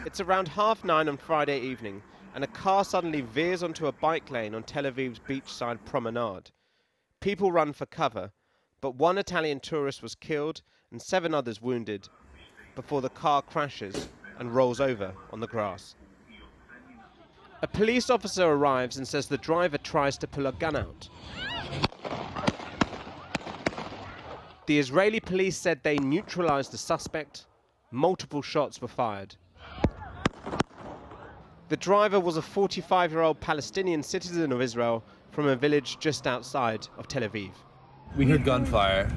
It's around 9:30 on Friday evening, and a car suddenly veers onto a bike lane on Tel Aviv's beachside promenade. People run for cover, but one Italian tourist was killed and 7 others wounded before the car crashes and rolls over on the grass. A police officer arrives and says the driver tries to pull a gun out. The Israeli police said they neutralized the suspect. Multiple shots were fired. The driver was a 45-year-old Palestinian citizen of Israel from a village just outside of Tel Aviv. We heard gunfire.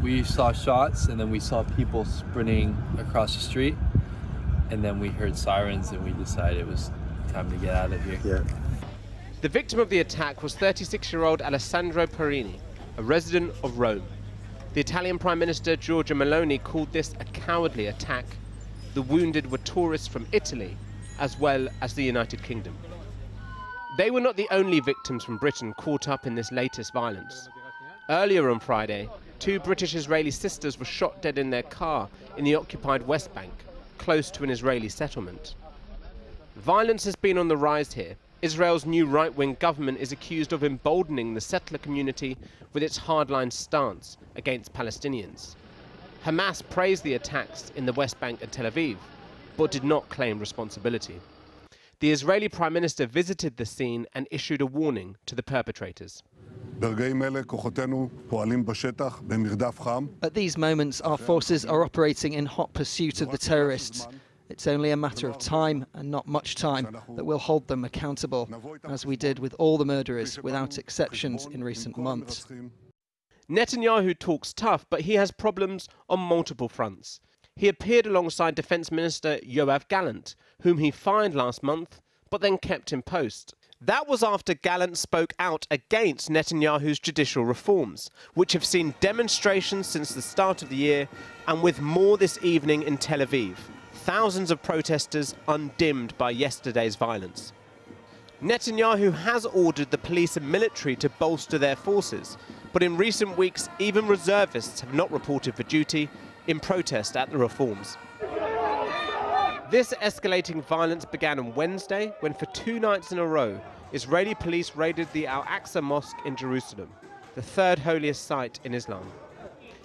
We saw shots, and then we saw people sprinting across the street, and then we heard sirens, and we decided it was time to get out of here. Yeah. The victim of the attack was 36-year-old Alessandro Perini, a resident of Rome. The Italian Prime Minister Giorgia Meloni called this a cowardly attack. The wounded were tourists from Italy, as well as the United Kingdom. They were not the only victims from Britain caught up in this latest violence. Earlier on Friday, 2 British-Israeli sisters were shot dead in their car in the occupied West Bank, close to an Israeli settlement. Violence has been on the rise here. Israel's new right-wing government is accused of emboldening the settler community with its hardline stance against Palestinians. Hamas praised the attacks in the West Bank and Tel Aviv, but did not claim responsibility. The Israeli Prime Minister visited the scene and issued a warning to the perpetrators. At these moments, our forces are operating in hot pursuit of the terrorists. It's only a matter of time, and not much time, that we'll hold them accountable, as we did with all the murderers, without exceptions, in recent months. Netanyahu talks tough, but he has problems on multiple fronts. He appeared alongside Defence Minister Yoav Gallant, whom he fined last month, but then kept in post. That was after Gallant spoke out against Netanyahu's judicial reforms, which have seen demonstrations since the start of the year, and with more this evening in Tel Aviv. Thousands of protesters undimmed by yesterday's violence. Netanyahu has ordered the police and military to bolster their forces, but in recent weeks, even reservists have not reported for duty in protest at the reforms. This escalating violence began on Wednesday when for 2 nights in a row, Israeli police raided the al-Aqsa mosque in Jerusalem, the 3rd holiest site in Islam.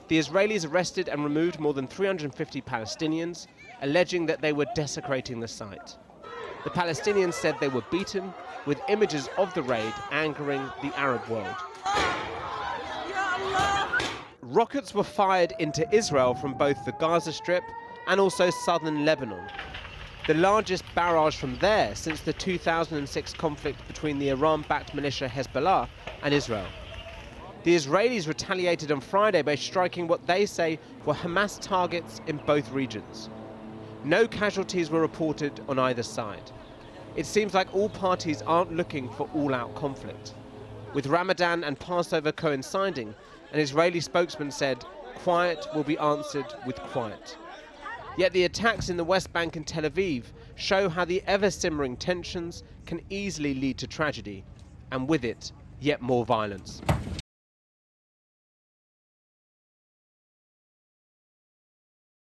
The Israelis arrested and removed more than 350 Palestinians, alleging that they were desecrating the site. The Palestinians said they were beaten, with images of the raid angering the Arab world. Rockets were fired into Israel from both the Gaza Strip and also southern Lebanon, the largest barrage from there since the 2006 conflict between the Iran-backed militia Hezbollah and Israel. The Israelis retaliated on Friday by striking what they say were Hamas targets in both regions. No casualties were reported on either side. It seems like all parties aren't looking for all-out conflict. With Ramadan and Passover coinciding, an Israeli spokesman said, "Quiet will be answered with quiet." Yet the attacks in the West Bank and Tel Aviv show how the ever-simmering tensions can easily lead to tragedy, and with it, yet more violence.